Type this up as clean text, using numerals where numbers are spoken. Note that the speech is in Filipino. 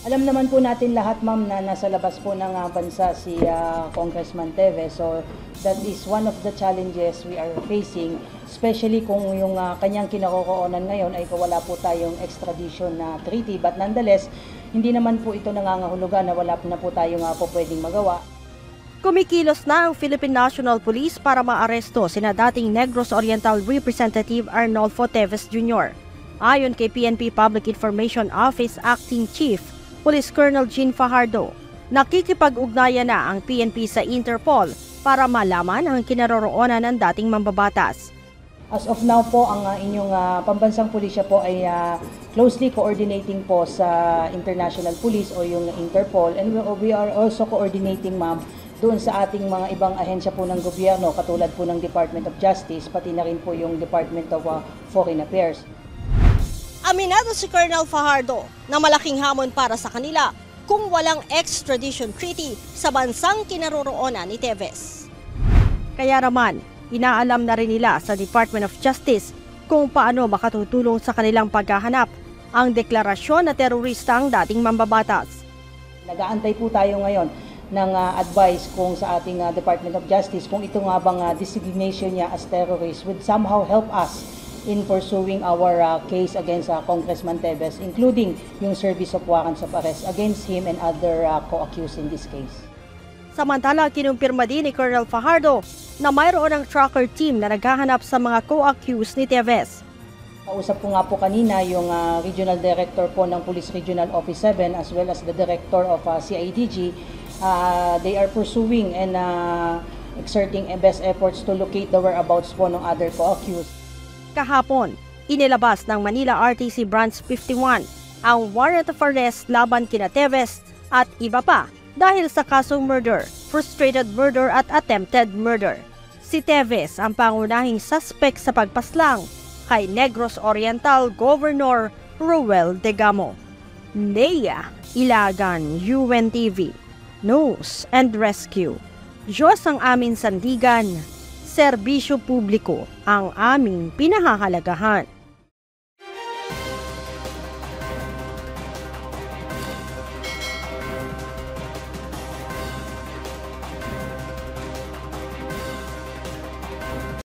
Alam naman po natin lahat, ma'am, na nasa labas po ng bansa si Congressman Teves. So that is one of the challenges we are facing, especially kung yung kanyang kinakokoonan ngayon ay wala po tayong extradition na treaty. But nonetheless, hindi naman po ito nangangahulugan na wala na po tayong po pwedeng magawa. Kumikilos na ang Philippine National Police para maaresto sina dating Negros Oriental Representative Arnolfo Teves Jr. Ayon kay PNP Public Information Office Acting Chief Police Colonel Jean Fajardo, nakikipag-ugnayan na ang PNP sa Interpol para malaman ang kinaroroonan ng dating mambabatas. As of now po, ang inyong pambansang pulisya po ay closely coordinating po sa International Police o yung Interpol, and we are also coordinating, ma'am, doon sa ating mga ibang ahensya po ng gobyerno katulad po ng Department of Justice, pati na rin po yung Department of Foreign Affairs. Aminado si Colonel Fajardo na malaking hamon para sa kanila kung walang extradition treaty sa bansang kinaroroonan ni Teves. Kaya naman, inaalam na rin nila sa Department of Justice kung paano makatutulong sa kanilang paghahanap ang deklarasyon na terorista ang dating mambabatas. Nag-aantay po tayo ngayon ng advice kung sa ating Department of Justice kung ito nga bang designation niya as terrorist would somehow help us in pursuing our case against Congressman Teves, including yung service of warrants of arrest against him and other co-accused in this case. Samantala, kinumpirma din ni Colonel Fajardo na mayroon ng tracker team na naghahanap sa mga co-accused ni Teves. Kausap ko nga po kanina yung Regional Director po ng Police Regional Office 7 as well as the Director of CIDG. They are pursuing and exerting best efforts to locate the whereabouts po ng other co-accused. Kahapon, inilabas ng Manila RTC Branch 51 ang warrant of arrest laban kina Teves at iba pa dahil sa kasong murder, frustrated murder at attempted murder. Si Teves ang pangunahing suspect sa pagpaslang kay Negros Oriental Governor Roel Degamo. Nea Ilagan, UNTV, News and Rescue. Diyos ang aming sandigan, serbisyo publiko ang aming pinahahalagahan.